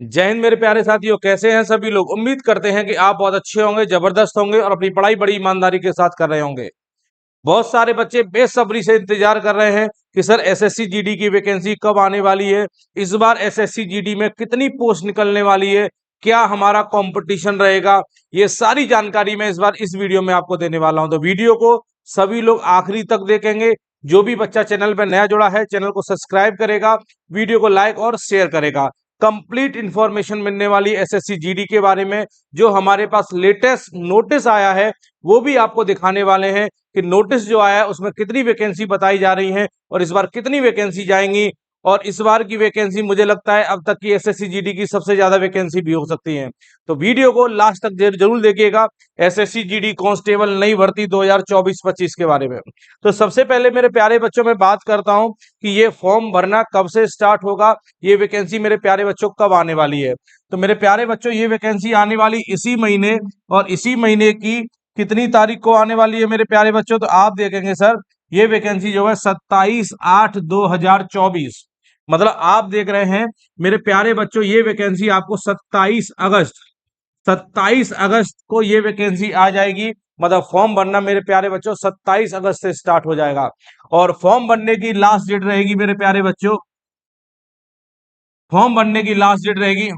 जय हिंद मेरे प्यारे साथियों, कैसे हैं सभी लोग। उम्मीद करते हैं कि आप बहुत अच्छे होंगे, जबरदस्त होंगे और अपनी पढ़ाई बड़ी ईमानदारी के साथ कर रहे होंगे। बहुत सारे बच्चे बेसब्री से इंतजार कर रहे हैं कि सर एसएससी जीडी की वैकेंसी कब आने वाली है, इस बार एसएससी जीडी में कितनी पोस्ट निकलने वाली है, क्या हमारा कंपटीशन रहेगा। ये सारी जानकारी मैं इस बार इस वीडियो में आपको देने वाला हूं, तो वीडियो को सभी लोग आखिरी तक देखेंगे। जो भी बच्चा चैनल पर नया जुड़ा है, चैनल को सब्सक्राइब करेगा, वीडियो को लाइक और शेयर करेगा। कंप्लीट इंफॉर्मेशन मिलने वाली एसएससी जीडी के बारे में। जो हमारे पास लेटेस्ट नोटिस आया है वो भी आपको दिखाने वाले हैं कि नोटिस जो आया है उसमें कितनी वैकेंसी बताई जा रही है और इस बार कितनी वैकेंसी जाएंगी। और इस बार की वैकेंसी मुझे लगता है अब तक की एसएससी जीडी की सबसे ज्यादा वैकेंसी भी हो सकती है। तो वीडियो को लास्ट तक जरूर देखिएगा। एसएससी जीडी कांस्टेबल नई भर्ती 2024-25 के बारे में। तो सबसे पहले मेरे प्यारे बच्चों में बात करता हूं कि ये फॉर्म भरना कब से स्टार्ट होगा, ये वैकेंसी मेरे प्यारे बच्चों कब आने वाली है। तो मेरे प्यारे बच्चों, ये वैकेंसी आने वाली इसी महीने, और इसी महीने की कितनी तारीख को आने वाली है मेरे प्यारे बच्चों। तो आप देखेंगे सर, ये वैकेंसी जो है 27/8/2024, मतलब आप देख रहे हैं मेरे प्यारे बच्चों, ये वैकेंसी आपको 27 अगस्त को ये वैकेंसी आ जाएगी। मतलब फॉर्म भरना मेरे प्यारे बच्चों 27 अगस्त से स्टार्ट हो जाएगा। और फॉर्म भरने की लास्ट डेट रहेगी मेरे प्यारे बच्चों, फॉर्म भरने की लास्ट डेट रहेगी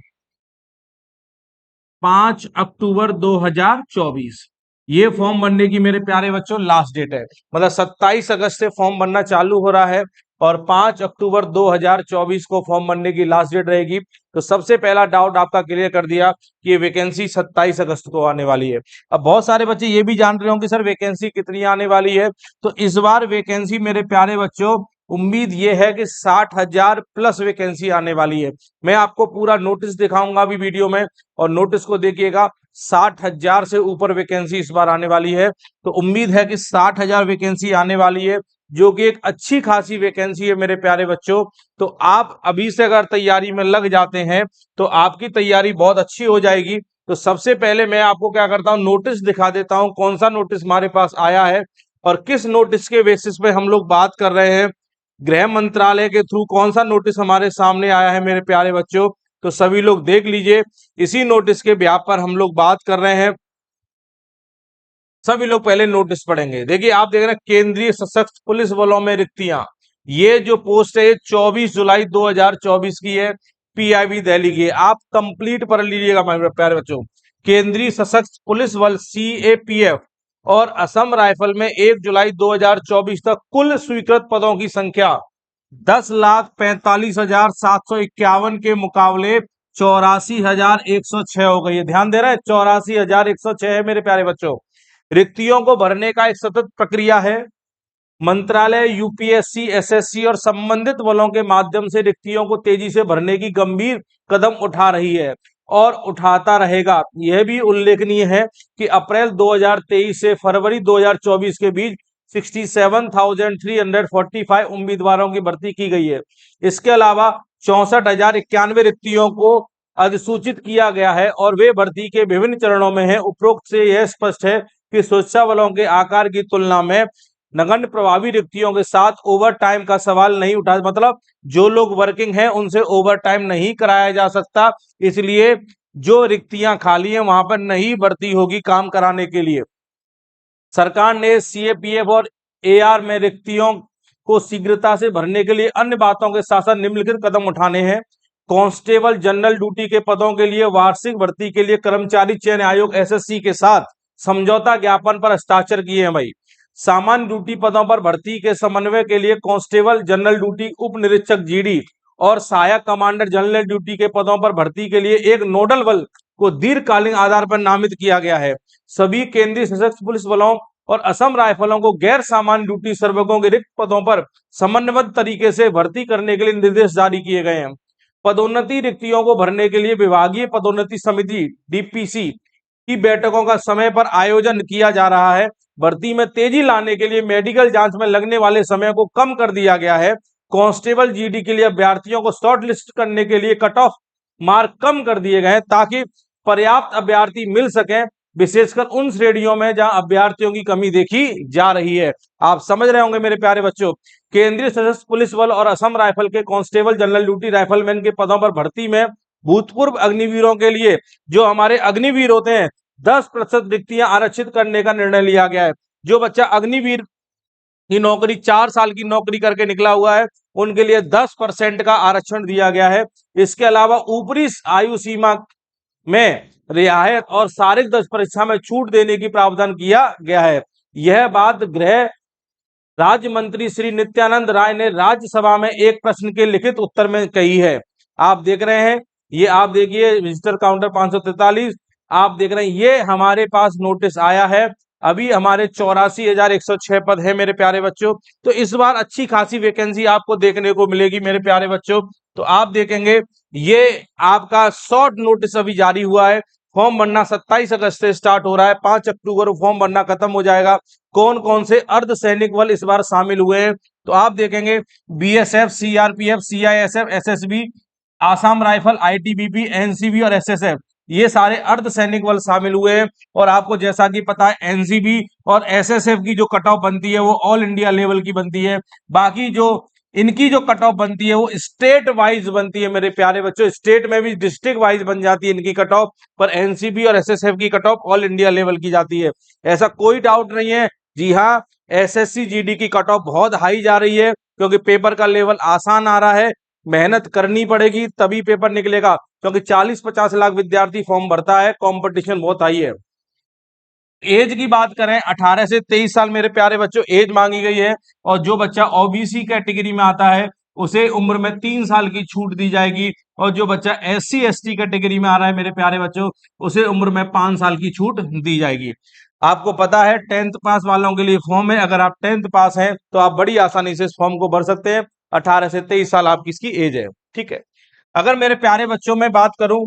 5 अक्टूबर 2024। ये फॉर्म भरने की मेरे प्यारे बच्चों लास्ट डेट है। मतलब 27 अगस्त से फॉर्म भरना चालू हो रहा है और 5 अक्टूबर 2024 को फॉर्म भरने की लास्ट डेट रहेगी। तो सबसे पहला डाउट आपका क्लियर कर दिया कि ये वैकेंसी 27 अगस्त को आने वाली है। अब बहुत सारे बच्चे ये भी जान रहे होंगे सर वैकेंसी कितनी आने वाली है। तो इस बार वैकेंसी मेरे प्यारे बच्चों, उम्मीद ये है कि 60,000 प्लस वैकेंसी आने वाली है। मैं आपको पूरा नोटिस दिखाऊंगा अभी वीडियो में, और नोटिस को देखिएगा। 60,000 से ऊपर वैकेंसी इस बार आने वाली है। तो उम्मीद है कि 60,000 वैकेंसी आने वाली है, जो कि एक अच्छी खासी वैकेंसी है मेरे प्यारे बच्चों। तो आप अभी से अगर तैयारी में लग जाते हैं तो आपकी तैयारी बहुत अच्छी हो जाएगी। तो सबसे पहले मैं आपको क्या करता हूं, नोटिस दिखा देता हूं, कौन सा नोटिस हमारे पास आया है और किस नोटिस के बेसिस पे हम लोग बात कर रहे हैं। गृह मंत्रालय के थ्रू कौन सा नोटिस हमारे सामने आया है मेरे प्यारे बच्चों, तो सभी लोग देख लीजिए। इसी नोटिस के ब्याह पर हम लोग बात कर रहे हैं। सभी लोग पहले नोटिस पढ़ेंगे। देखिए, आप देख रहे हैं केंद्रीय सशस्त्र पुलिस बलों में रिक्तियां। ये जो पोस्ट है 24 जुलाई 2024 की है, पीआईबी दिल्ली की है। आप कंप्लीट पढ़ लीजिएगा मेरे प्यारे बच्चों। केंद्रीय सशस्त्र पुलिस बल सीएपीएफ और असम राइफल में 1 जुलाई 2024 तक कुल स्वीकृत पदों की संख्या 10,45,751 के मुकाबले 84,106 हो गई है। ध्यान दे रहे हैं, 84,106 है मेरे प्यारे बच्चों। रिक्तियों को भरने का एक सतत प्रक्रिया है। मंत्रालय यूपीएससी, एसएससी और संबंधित बलों के माध्यम से रिक्तियों को तेजी से भरने की गंभीर कदम उठा रही है और उठाता रहेगा। यह भी उल्लेखनीय है कि अप्रैल 2023 से फरवरी 2024 के बीच 67,345 उम्मीदवारों की भर्ती की गई है। इसके अलावा 64,091 रिक्तियों को अधिसूचित किया गया है और वे भर्ती के विभिन्न चरणों में है। उपरोक्त से यह स्पष्ट है कि सुरक्षा बलों के आकार की तुलना में नगण्य प्रभावी रिक्तियों के साथ ओवर टाइम का सवाल नहीं उठा। मतलब जो लोग वर्किंग हैं उनसे ओवर टाइम नहीं कराया जा सकता, इसलिए जो रिक्तियां खाली हैं वहां पर नहीं भर्ती होगी काम कराने के लिए। सरकार ने सीएपीएफ और एआर में रिक्तियों को शीघ्रता से भरने के लिए अन्य बातों के साथ साथ निम्नलिखित कदम उठाने हैं। कांस्टेबल जनरल ड्यूटी के पदों के लिए वार्षिक भर्ती के लिए कर्मचारी चयन आयोग एसएससी के साथ समझौता ज्ञापन पर हस्ताक्षर किए हैं भाई। सामान्य ड्यूटी पदों पर भर्ती के समन्वय के लिए कांस्टेबल जनरल ड्यूटी उप निरीक्षक जीडी और सहायक कमांडर जनरल ड्यूटी के पदों पर भर्ती के लिए एक नोडल बल को दीर्घकालीन आधार पर नामित किया गया है। सभी केंद्रीय सशस्त्र पुलिस बलों और असम राइफलों को गैर सामान्य ड्यूटी सर्वकों के रिक्त पदों पर समन्वयबद्ध तरीके से भर्ती करने के लिए निर्देश जारी किए गए हैं। पदोन्नति रिक्तियों को भरने के लिए विभागीय पदोन्नति समिति डीपीसी की बैठकों का समय पर आयोजन किया जा रहा है। भर्ती में तेजी लाने के लिए मेडिकल जांच में लगने वाले समय को कम कर दिया गया है। कांस्टेबल जीडी के लिए अभ्यर्थियों को शॉर्ट लिस्ट करने के लिए कट ऑफ मार्क कम कर दिए गए हैं ताकि पर्याप्त अभ्यर्थी मिल सके, विशेषकर उन श्रेणियों में जहां अभ्यर्थियों की कमी देखी जा रही है। आप समझ रहे होंगे मेरे प्यारे बच्चों। केंद्रीय सशस्त्र पुलिस बल और असम राइफल के कांस्टेबल जनरल ड्यूटी राइफलमैन के पदों पर भर्ती में भूतपूर्व अग्निवीरों के लिए, जो हमारे अग्निवीर होते हैं, 10% रिक्तियां आरक्षित करने का निर्णय लिया गया है। जो बच्चा अग्निवीर की नौकरी 4 साल की नौकरी करके निकला हुआ है, उनके लिए 10% का आरक्षण दिया गया है। इसके अलावा ऊपरी आयु सीमा में रियायत और शारीरिक दक्षता परीक्षा में छूट देने की प्रावधान किया गया है। यह बात गृह राज्य मंत्री श्री नित्यानंद राय ने राज्यसभा में एक प्रश्न के लिखित उत्तर में कही है। आप देख रहे हैं, ये आप देखिए विजिटर काउंटर 543, आप देख रहे हैं ये हमारे पास नोटिस आया है। अभी हमारे 84,106 पद है मेरे प्यारे बच्चों। तो इस बार अच्छी खासी वैकेंसी आपको देखने को मिलेगी मेरे प्यारे बच्चों। तो आप देखेंगे ये आपका शॉर्ट नोटिस अभी जारी हुआ है। फॉर्म भरना 27 अगस्त से स्टार्ट हो रहा है, 5 अक्टूबर को फॉर्म भरना खत्म हो जाएगा। कौन कौन से अर्धसैनिक बल इस बार शामिल हुए हैं, तो आप देखेंगे BSF, CRPF, CISF, SSB, Assam rifle, ITBP, NCB और एसएसएफ, ये सारे अर्धसैनिक बल शामिल हुए हैं। और आपको जैसा कि पता है एनसीबी और एसएसएफ की जो कट ऑफ बनती है वो ऑल इंडिया लेवल की बनती है। बाकी जो इनकी जो कट ऑफ बनती है वो स्टेट वाइज बनती है मेरे प्यारे बच्चों। स्टेट में भी डिस्ट्रिक्ट वाइज बन जाती है इनकी कट ऑफ, पर एनसीबी और एसएसएफ की cut off all India level की जाती है। ऐसा कोई डाउट नहीं है। जी हाँ, एसएससी जीडी की कट ऑफ बहुत हाई जा रही है, क्योंकि पेपर का लेवल आसान आ रहा है। मेहनत करनी पड़ेगी तभी पेपर निकलेगा, क्योंकि 40-50 लाख विद्यार्थी फॉर्म भरता है, कंपटीशन बहुत हाई है। एज की बात करें 18 से 23 साल मेरे प्यारे बच्चों एज मांगी गई है। और जो बच्चा ओबीसी कैटेगरी में आता है उसे उम्र में 3 साल की छूट दी जाएगी। और जो बच्चा एससी एसटी कैटेगरी में आ रहा है मेरे प्यारे बच्चों, उसे उम्र में 5 साल की छूट दी जाएगी। आपको पता है 10th पास वालों के लिए फॉर्म है। अगर आप 10th पास हैं तो आप बड़ी आसानी से इस फॉर्म को भर सकते हैं। 18 से 23 साल आपकी इसकी एज है, ठीक है। अगर मेरे प्यारे बच्चों में बात करूं,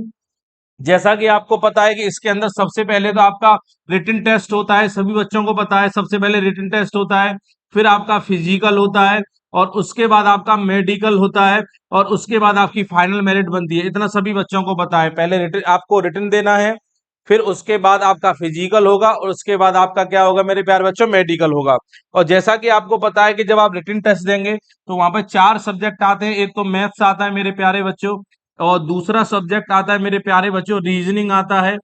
जैसा कि आपको पता है कि इसके अंदर सबसे पहले तो आपका रिटन टेस्ट होता है, सभी बच्चों को पता है। सबसे पहले रिटन टेस्ट होता है, फिर आपका फिजिकल होता है, और उसके बाद आपका मेडिकल होता है, और उसके बाद आपकी फाइनल मेरिट बनती है। इतना सभी बच्चों को पता है। पहले रिटन आपको रिटन देना है, फिर उसके बाद आपका फिजिकल होगा, और उसके बाद आपका क्या होगा मेरे प्यारे बच्चों, मेडिकल होगा। और जैसा कि आपको पता है कि जब आप रिटन टेस्ट देंगे तो वहां पर 4 सब्जेक्ट आते हैं। एक तो मैथ्स आता है मेरे प्यारे बच्चों, और दूसरा सब्जेक्ट आता है मेरे प्यारे बच्चों रीजनिंग आता है,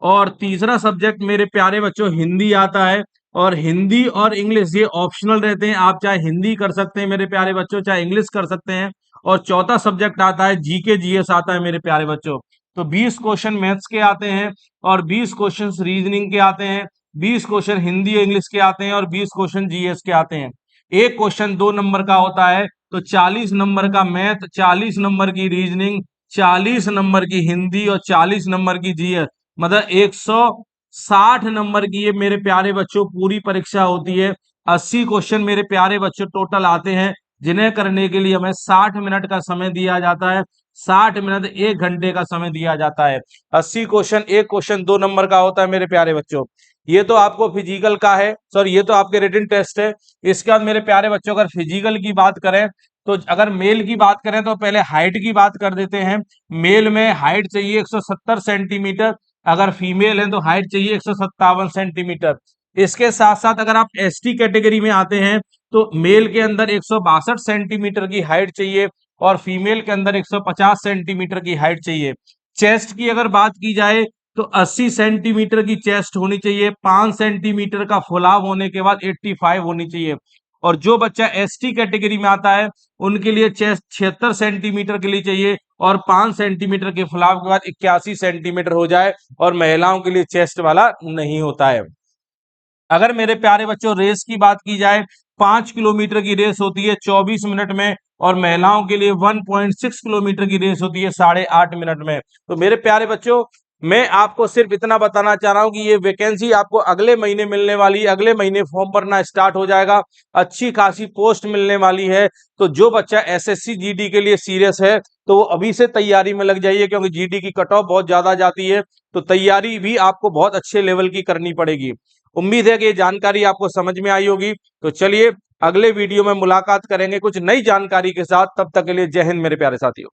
और तीसरा सब्जेक्ट मेरे प्यारे बच्चों हिंदी आता है। और हिंदी और इंग्लिश ये ऑप्शनल रहते हैं, आप चाहे हिंदी कर सकते हैं मेरे प्यारे बच्चों, चाहे इंग्लिश कर सकते हैं। और चौथा सब्जेक्ट आता है जीके जीएस आता है मेरे प्यारे बच्चों। तो 20 क्वेश्चन मैथ्स के आते हैं, और 20 क्वेश्चन रीजनिंग के आते हैं, 20 क्वेश्चन हिंदी इंग्लिश के आते हैं, और 20 क्वेश्चन जीएस के आते हैं। एक क्वेश्चन 2 नंबर का होता है, तो 40 नंबर का मैथ, 40 नंबर की रीजनिंग, 40 नंबर की हिंदी और 40 नंबर की जीएस, मतलब 160 नंबर की ये मेरे प्यारे बच्चों पूरी परीक्षा होती है। 80 क्वेश्चन मेरे प्यारे बच्चों टोटल आते हैं, जिन्हें करने के लिए हमें 60 मिनट का समय दिया जाता है। 60 मिनट 1 घंटे का समय दिया जाता है। 80 क्वेश्चन, एक क्वेश्चन 2 नंबर का होता है मेरे प्यारे बच्चों। ये तो आपको फिजिकल का है, सॉरी ये तो आपके रिटन टेस्ट है। इसके बाद मेरे प्यारे बच्चों अगर फिजिकल की बात करें, तो अगर मेल की बात करें तो पहले हाइट की बात कर देते हैं। मेल में हाइट चाहिए 170 सेंटीमीटर, अगर फीमेल है तो हाइट चाहिए 157 सेंटीमीटर। इसके साथ साथ अगर आप एसटी कैटेगरी में आते हैं तो मेल के अंदर 162 सेंटीमीटर की हाइट चाहिए, और फीमेल के अंदर 150 सेंटीमीटर की हाइट चाहिए। चेस्ट की अगर बात की जाए तो 80 सेंटीमीटर की चेस्ट होनी चाहिए, 5 सेंटीमीटर का फुलाव होने के बाद 85 होनी चाहिए। और जो बच्चा एसटी कैटेगरी में आता है उनके लिए चेस्ट 76 सेंटीमीटर के लिए चाहिए, और 5 सेंटीमीटर के फुलाव के बाद 81 सेंटीमीटर हो जाए। और महिलाओं के लिए चेस्ट वाला नहीं होता है। अगर मेरे प्यारे बच्चों रेस की बात की जाए, 5 किलोमीटर की रेस होती है 24 मिनट में, और महिलाओं के लिए 1.6 किलोमीटर की रेस होती है 8.5 मिनट में। तो मेरे प्यारे बच्चों मैं आपको सिर्फ इतना बताना चाह रहा हूं कि ये वैकेंसी आपको अगले महीने मिलने वाली है। अगले महीने फॉर्म भरना स्टार्ट हो जाएगा, अच्छी खासी पोस्ट मिलने वाली है। तो जो बच्चा एसएससी जीडी के लिए सीरियस है तो वो अभी से तैयारी में लग जाइए, क्योंकि जीडी की कट ऑफ बहुत ज्यादा जाती है। तो तैयारी भी आपको बहुत अच्छे लेवल की करनी पड़ेगी। उम्मीद है कि ये जानकारी आपको समझ में आई होगी। तो चलिए अगले वीडियो में मुलाकात करेंगे कुछ नई जानकारी के साथ। तब तक के लिए जय हिंद मेरे प्यारे साथियों।